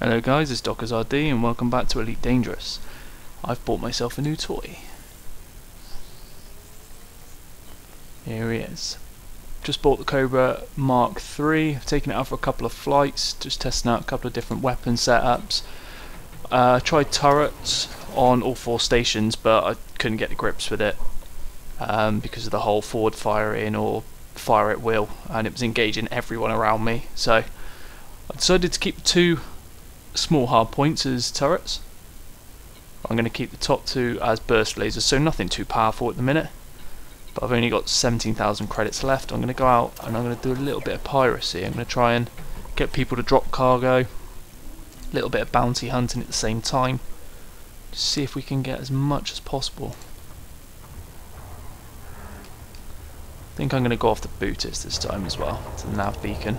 Hello guys, it's Dockers RD and welcome back to Elite Dangerous. I've bought myself a new toy. Here he is. Just bought the Cobra Mk. I've taken it out for a couple of flights, just testing out a couple of different weapon setups. Tried turrets on all 4 stations, but I couldn't get the grips with it because of the whole forward fire in or fire at will, and it was engaging everyone around me. So I decided to keep the 2 small hard points as turrets. I'm going to keep the top 2 as burst lasers, so nothing too powerful at the minute. But I've only got 17,000 credits left. I'm going to go out and I'm going to do a little bit of piracy. I'm going to try and get people to drop cargo, a little bit of bounty hunting at the same time, just see if we can get as much as possible. I think I'm going to go off the Bootis this time as well, to the nav beacon.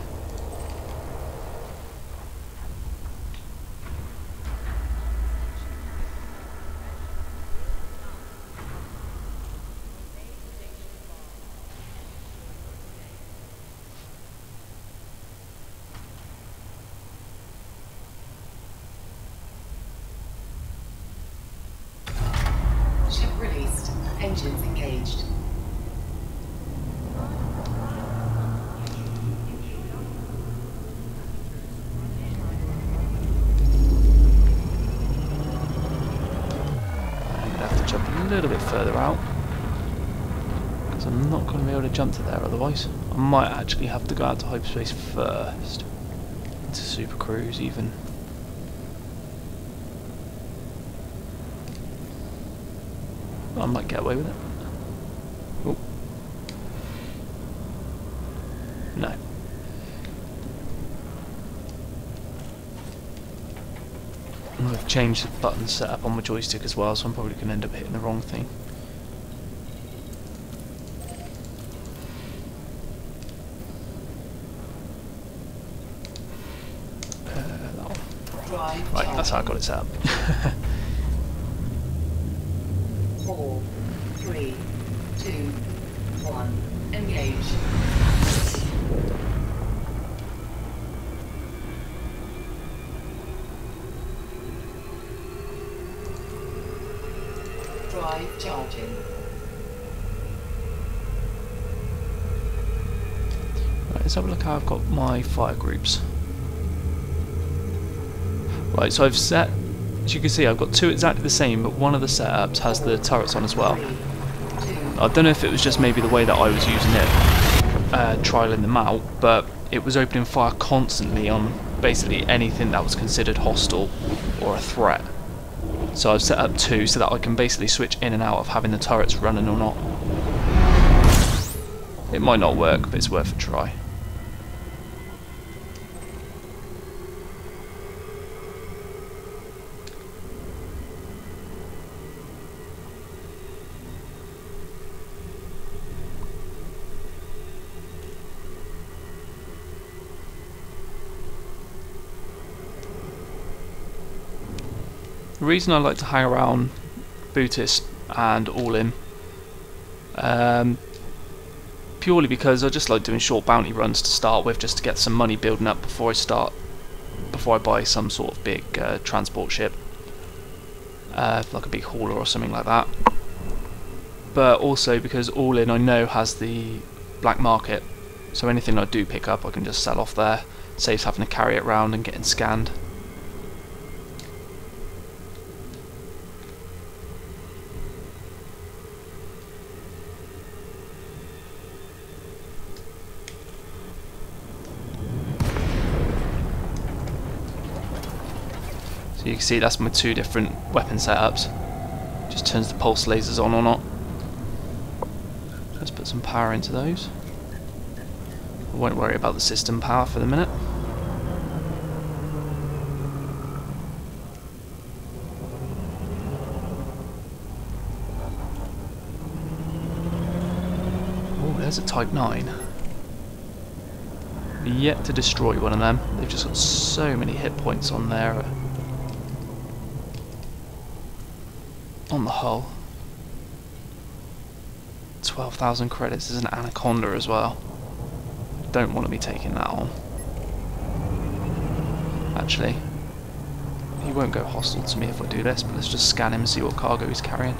Ship released. Engines engaged. I'm going to have to jump a little bit further out, because I'm not going to be able to jump to there otherwise. I might actually have to go out to hyperspace first, into super cruise even. I might get away with it. Oh. No. I've changed the button setup on my joystick as well, so I'm probably going to end up hitting the wrong thing. That one. Right, that's how I got it set up. 4, 3, 2, 1. Engage. Drive charging. Right, let's have a look how I've got my fire groups. Right, so I've set, as you can see, I've got 2 exactly the same, but one of the setups has the turrets on as well. I don't know if it was just maybe the way that I was using it, trialing them out, but it was opening fire constantly on basically anything that was considered hostile or a threat. So I've set up 2 so that I can basically switch in and out of having the turrets running or not. It might not work, but it's worth a try. The reason I like to hang around Bootis and All In, purely because I just like doing short bounty runs to start with, just to get some money building up before I buy some sort of big transport ship, like a big hauler or something like that. But also because All In I know has the black market, so anything I do pick up I can just sell off there, saves having to carry it around and getting scanned. So you can see that's my 2 different weapon setups. Just turns the pulse lasers on or not. Let's put some power into those. I won't worry about the system power for the minute. Oh, there's a Type 9. Yet to destroy one of them. They've just got so many hit points on there. On the hull. 12,000 credits as an Anaconda as well. Don't want to be taking that on. Actually, he won't go hostile to me if I do this, but let's just scan him and see what cargo he's carrying.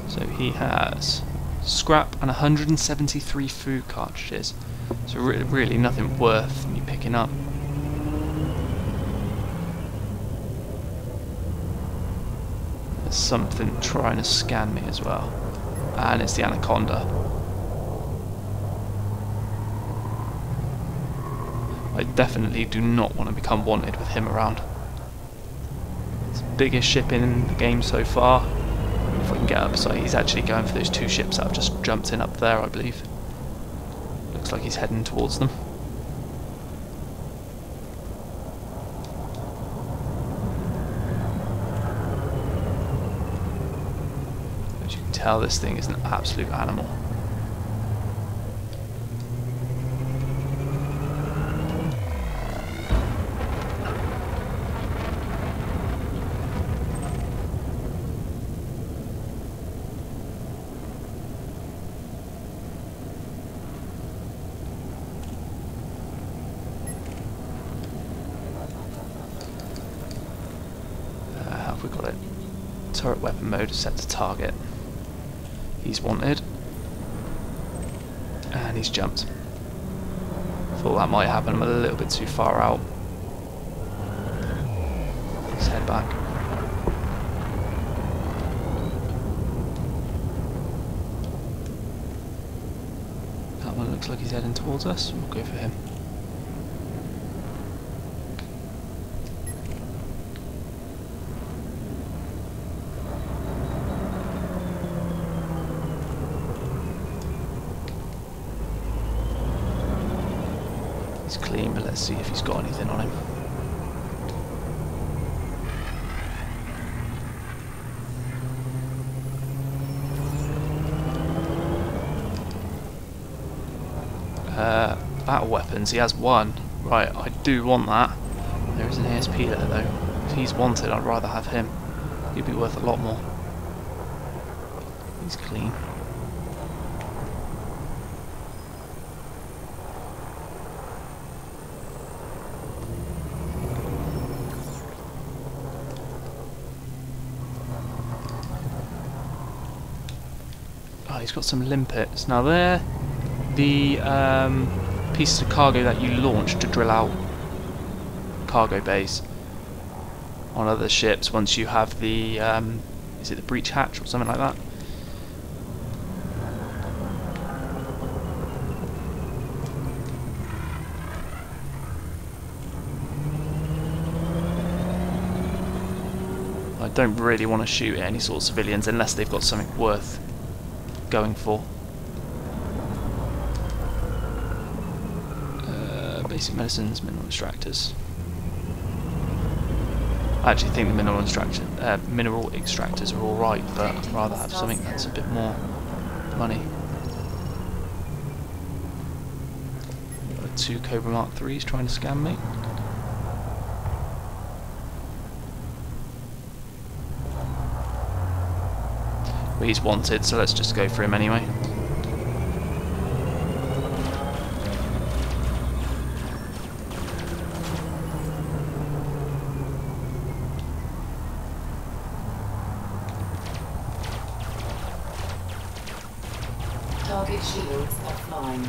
So he has scrap and 173 food cartridges. So really nothing worth me picking up. There's something trying to scan me as well. And it's the Anaconda. I definitely do not want to become wanted with him around. It's the biggest ship in the game so far. If I can get up, so he's actually going for those two ships that I've just jumped in up there, I believe. Looks like he's heading towards them. As you can tell, this thing is an absolute animal. We've got it. Turret weapon mode is set to target. He's wanted. And he's jumped. Thought that might happen. I'm a little bit too far out. Let's head back. That one looks like he's heading towards us. We'll go for him. He's clean, but let's see if he's got anything on him. Battle weapons, he has one. Right, I do want that. There is an ASP there though. If he's wanted, I'd rather have him. He'd be worth a lot more. He's clean. Oh, he's got some limpets. Now they're the pieces of cargo that you launch to drill out cargo bays on other ships once you have the, is it the breach hatch or something like that? I don't really want to shoot at any sort of civilians unless they've got something worth going for. Basic medicines, mineral extractors. I actually think the mineral extractors are alright, but I'd rather have something that's a bit more money. Got 2 Cobra Mark 3s trying to scam me. But he's wanted, so let's just go for him anyway. Target shields offline.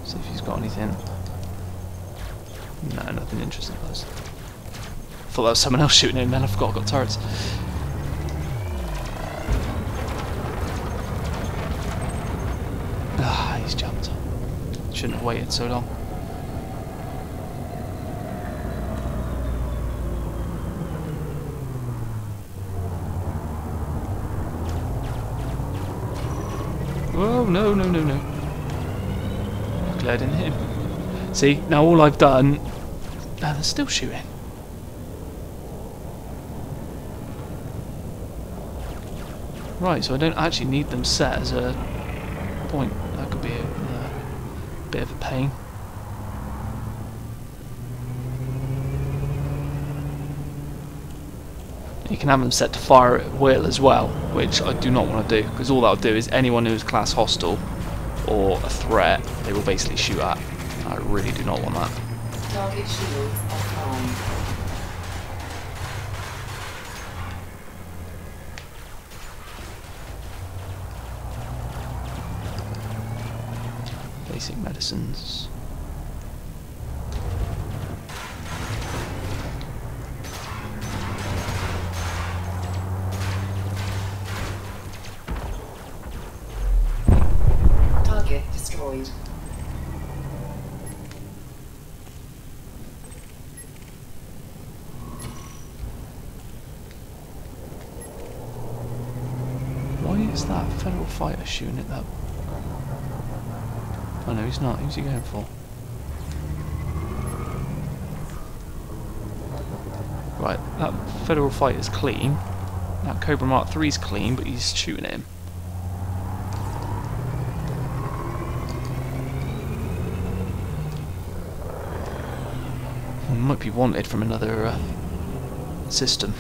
See if he's got anything. No, nothing interesting. Thought that was someone else shooting him, then I forgot I've got turrets. Ah, he's jumped. Shouldn't have waited so long. Oh, no, no, no, no. Glad I didn't hit him. See, now all I've done... Ah, they're still shooting. Right, so I don't actually need them set as a point. That could be a bit of a pain. You can have them set to fire at will as well, which I do not want to do, because all that'll do is anyone who is class hostile or a threat, they will basically shoot at. I really do not want that. Target shields offline. Basic medicines. Target destroyed. Why is that federal fighter shooting at that? Oh no, he's not. Who's he going for? Right, that federal fighter's clean. That Cobra Mark 3's clean, but he's shooting at him. He might be wanted from another system.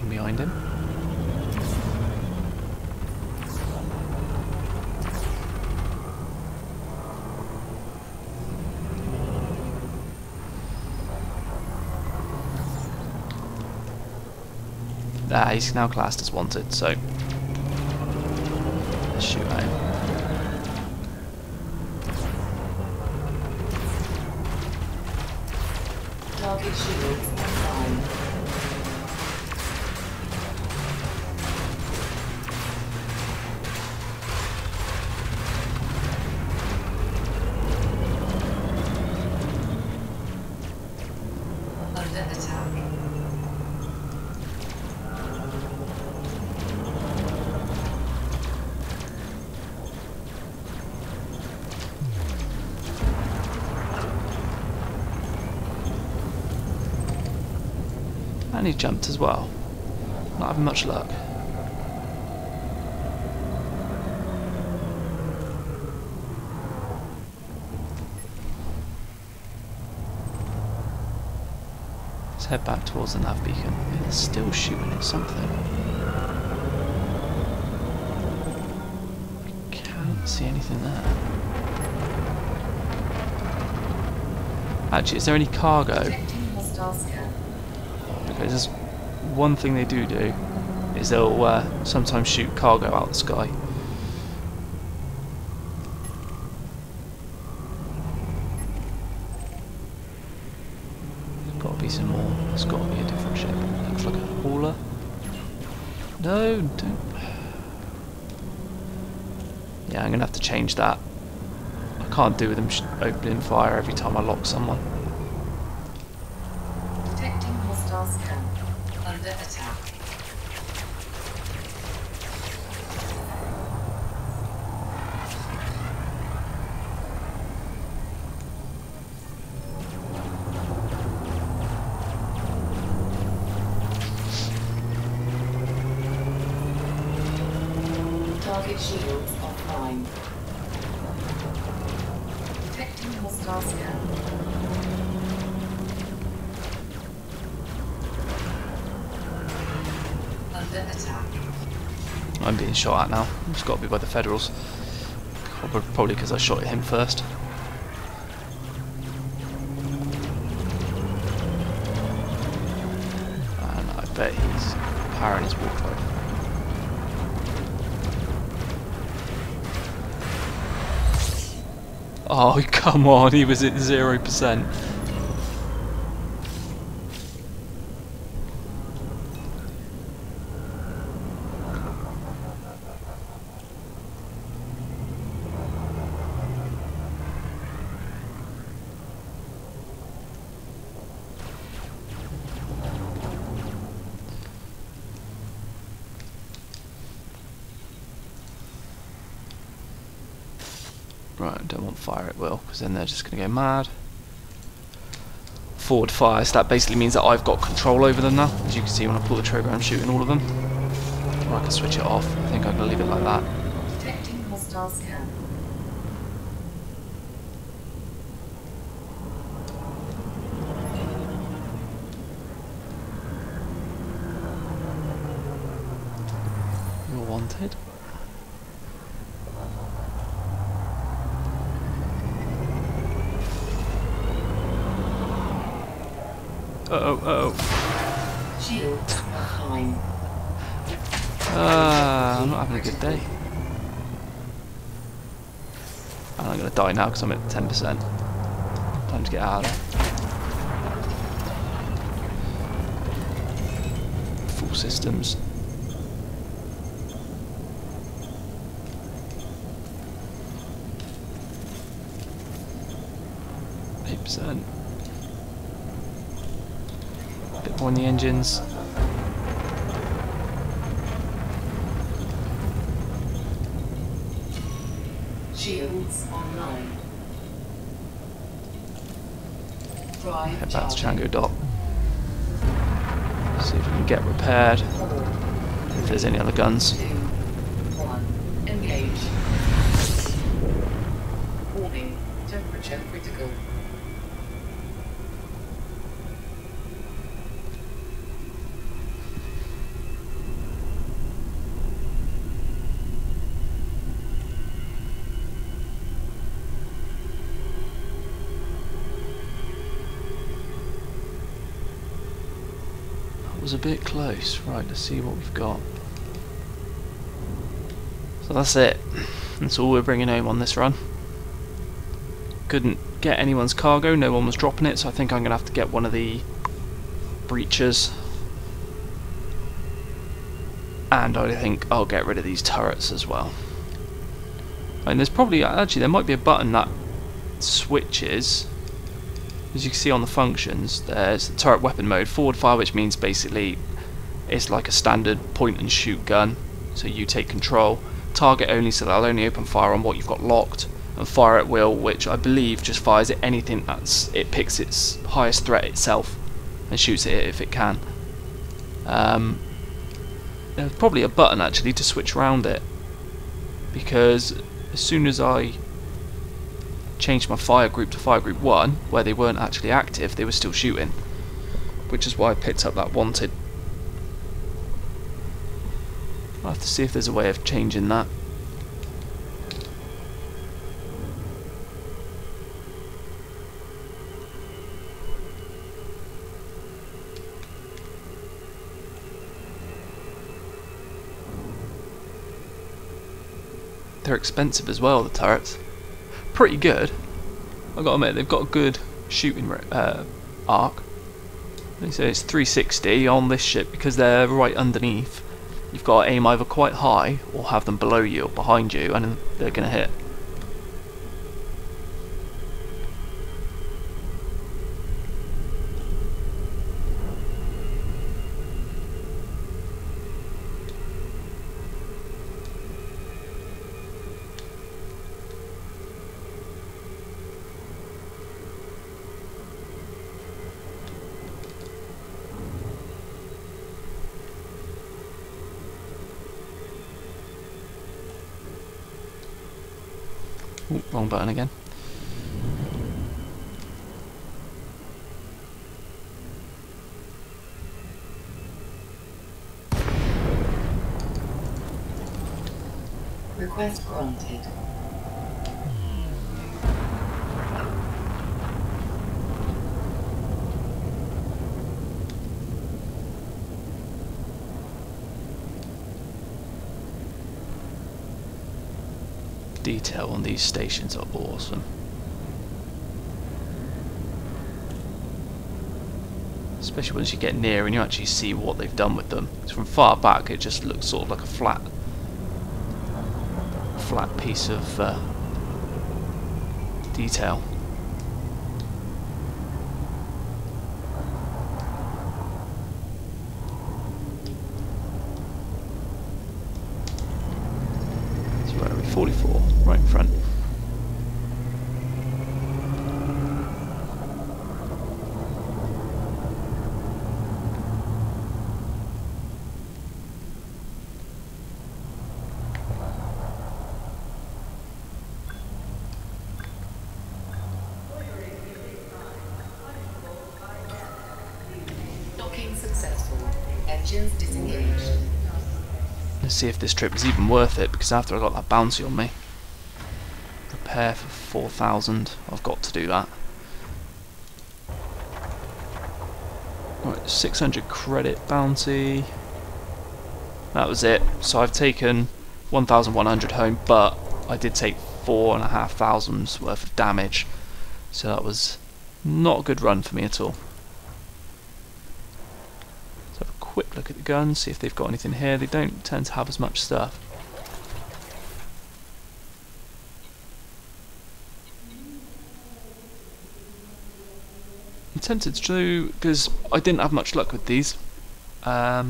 Behind him. He's now classed as wanted, so let's shoot at him. Target shields offline. Under attack. And he jumped as well. Not having much luck. Let's head back towards the nav beacon. They're still shooting at something. Can't see anything there. Actually, is there any cargo? Because there's one thing they do is they'll sometimes shoot cargo out of the sky. There's got to be some more. There's got to be a different ship. Looks like a hauler. No, don't. Yeah, I'm gonna have to change that. I can't do with them opening fire every time I lock someone. Detecting hostiles camp. Under attack. Target shields offline. Detecting hostiles camp. Under attack. I'm being shot at now. It's got to be by the Federals. Probably because I shot at him first. And I bet he's powering his warp drive. Oh, come on, he was at 0%. Right, I don't want fire at will, because then they're just going to go mad. Forward fire, so that basically means that I've got control over them now. As you can see, when I pull the trigger, I'm shooting all of them. Or I can switch it off. I think I'm going to leave it like that. Detecting hostile scan. You're wanted. Shields offline. I'm not having a good day. And I'm going to die now because I'm at 10%. Time to get out of there. Full systems. %. Bit more in the engines. Shields online. Drive Head back to charging. Chango Dock. See if we can get repaired. 4, If there's any other guns. 2, 1. Engage. Warning. Temperature critical. That was a bit close. Right, let's see what we've got. So that's it. That's all we're bringing home on this run. Couldn't get anyone's cargo, no one was dropping it, so I think I'm going to have to get one of the breachers. And I think I'll get rid of these turrets as well. And there's probably, actually there might be a button that switches. As you can see on the functions, there's the turret weapon mode, forward fire, which means basically it's like a standard point and shoot gun, so you take control. Target only, so they'll only open fire on what you've got locked. And fire at will, which I believe just fires at anything it picks its highest threat itself and shoots it if it can. There's probably a button actually to switch around it, because as soon as I changed my fire group to fire group 1, where they weren't actually active, they were still shooting, which is why I picked up that wanted. I'll have to see if there's a way of changing that. They're expensive as well, the turrets. Pretty good. I've got to admit, they've got a good shooting arc. They say it's 360 on this ship because they're right underneath. You've got to aim either quite high or have them below you or behind you, and they're going to hit. Ooh, wrong button again. Request granted. Detail on these stations are awesome. especially once you get near and you actually see what they've done with them. 'Cause from far back, it just looks sort of like a flat piece of detail. So where are we? 44, right in front. Docking successful. Engines disengaged. Let's see if this trip is even worth it, because after I got that bounty on me, repair for 4,000, I've got to do that. Right, 600 credit bounty. That was it. So I've taken 1,100 home, but I did take 4,500 worth of damage. So that was not a good run for me at all. Let's have a quick look at the guns, see if they've got anything here. They don't tend to have as much stuff. I'm tempted to do, because I didn't have much luck with these. I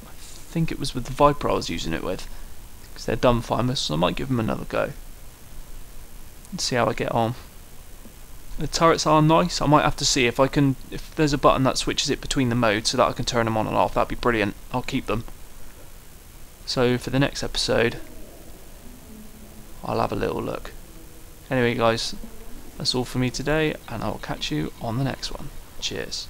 think it was with the Viper I was using it with, because they're dumbfire missiles, so I might give them another go and see how I get on. The turrets are nice. I might have to see if I can, if there's a button that switches it between the modes so that I can turn them on and off. That'd be brilliant. I'll keep them. So for the next episode, I'll have a little look. Anyway guys, that's all for me today, and I will catch you on the next one. Cheers.